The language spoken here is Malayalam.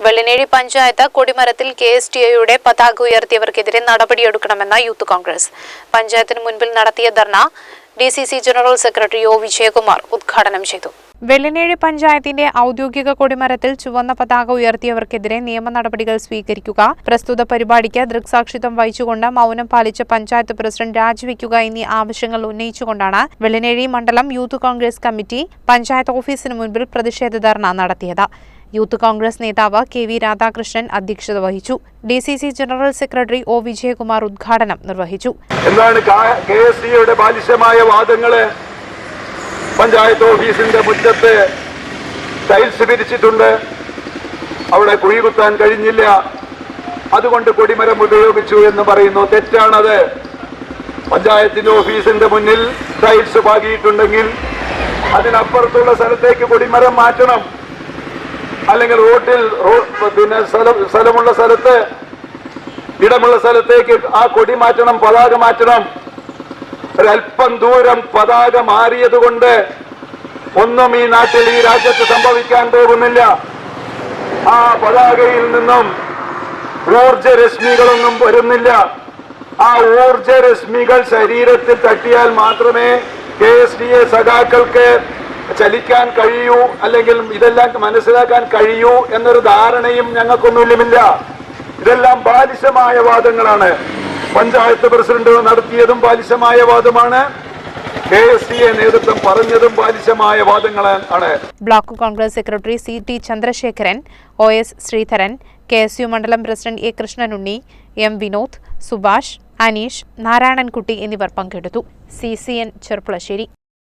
വെള്ളിനേഴി പഞ്ചായത്ത് കൊടിമരത്തിൽ KSTAയുടെ പതാക ഉയർത്തിയവർക്കെതിരെ നടപടിയെടുക്കണമെന്ന യൂത്ത് കോൺഗ്രസ്. പഞ്ചായത്തിന് മുൻപിൽ നടത്തിയ ധർണ DCC general secretary O Vijayakumar ഉദ്ഘാടനം ചെയ്തു. വെള്ളിനേഴി പഞ്ചായത്തിന്റെ ഔദ്യോഗിക കൊടിമരത്തിൽ ചുവന്ന പതാക ഉയർത്തിയവർക്കെതിരെ നിയമ നടപടികൾ സ്വീകരിക്കുക, പ്രസ്തുത പരിപാടിക്ക് ദൃക്സാക്ഷിത്വം വഹിച്ചുകൊണ്ട് മൗനം പാലിച്ച പഞ്ചായത്ത് പ്രസിഡന്റ് രാജിവെക്കുക എന്നീ ആവശ്യങ്ങൾ ഉന്നയിച്ചുകൊണ്ടാണ് വെള്ളിനേഴി മണ്ഡലം യൂത്ത് കോൺഗ്രസ് കമ്മിറ്റി പഞ്ചായത്ത് ഓഫീസിന് മുൻപിൽ പ്രതിഷേധ ധർണ നടത്തിയത്. യൂത്ത് കോൺഗ്രസ് നേതാവ് KV രാധാകൃഷ്ണൻ അധ്യക്ഷത വഹിച്ചു. DCC general secretary O Vijayakumar ഉദ്ഘാടനം നിർവഹിച്ചു. എന്താണ് KSTAയുടെ ബാലിശമായ വാദങ്ങള്? പഞ്ചായത്ത് ഓഫീസിന്റെ മുറ്റത്ത് ടൈൽസ് പിരിച്ചിട്ടുണ്ട്, അവിടെ കുഴി കുത്താൻ കഴിഞ്ഞില്ല, അതുകൊണ്ട് കൊടിമരം ഉപയോഗിച്ചു എന്ന് പറയുന്നു. തെറ്റാണത്. പഞ്ചായത്തിന്റെ ഓഫീസിന്റെ മുന്നിൽ ടൈൽസ് പാകിയിട്ടുണ്ടെങ്കിൽ അതിനപ്പുറത്തുള്ള സ്ഥലത്തേക്ക് കൊടിമരം മാറ്റണം. അല്ലെങ്കിൽ റോഡിൽ സ്ഥലമുള്ള സ്ഥലത്ത്, ഇടമുള്ള സ്ഥലത്തേക്ക് ആ കൊടി മാറ്റണം, പതാക മാറ്റണം. ഒരല്പം ദൂരം പതാക മാറിയത് കൊണ്ട് ഒന്നും ഈ നാട്ടിൽ, ഈ രാജ്യത്ത് സംഭവിക്കാൻ പോകുന്നില്ല. ആ പതാകയിൽ നിന്നും ഊർജരശ്മികളൊന്നും വരുന്നില്ല. ആ ഊർജരശ്മികൾ ശരീരത്തിൽ തട്ടിയാൽ മാത്രമേ KSTA സഖാക്കൾക്ക് ചലിക്കാൻ കഴിയൂ, അല്ലെങ്കിൽ ഇതെല്ലാം മനസ്സിലാക്കാൻ കഴിയൂ എന്നൊരു ധാരണയും ഞങ്ങൾക്കൊന്നുമില്ല. ഇതെല്ലാം ബാലിശമായ വാദങ്ങളാണ്. പഞ്ചായത്ത് പ്രസിഡന്റ് നടത്തിയതും ബാലിശമായ വാദമാണ്. KSTA നേതൃത്വം പറഞ്ഞതും ബാലിശമായ വാദങ്ങളാണ്. Block Congress secretary CT Chandrasekharan, OS Sreedharan, KSU മണ്ഡലം president A Krishnanunni, M Vinod, Subhash, Aneesh, Narayanankutty എന്നിവർ പങ്കെടുത്തു. CCN ചെർപ്പുളശ്ശേരി.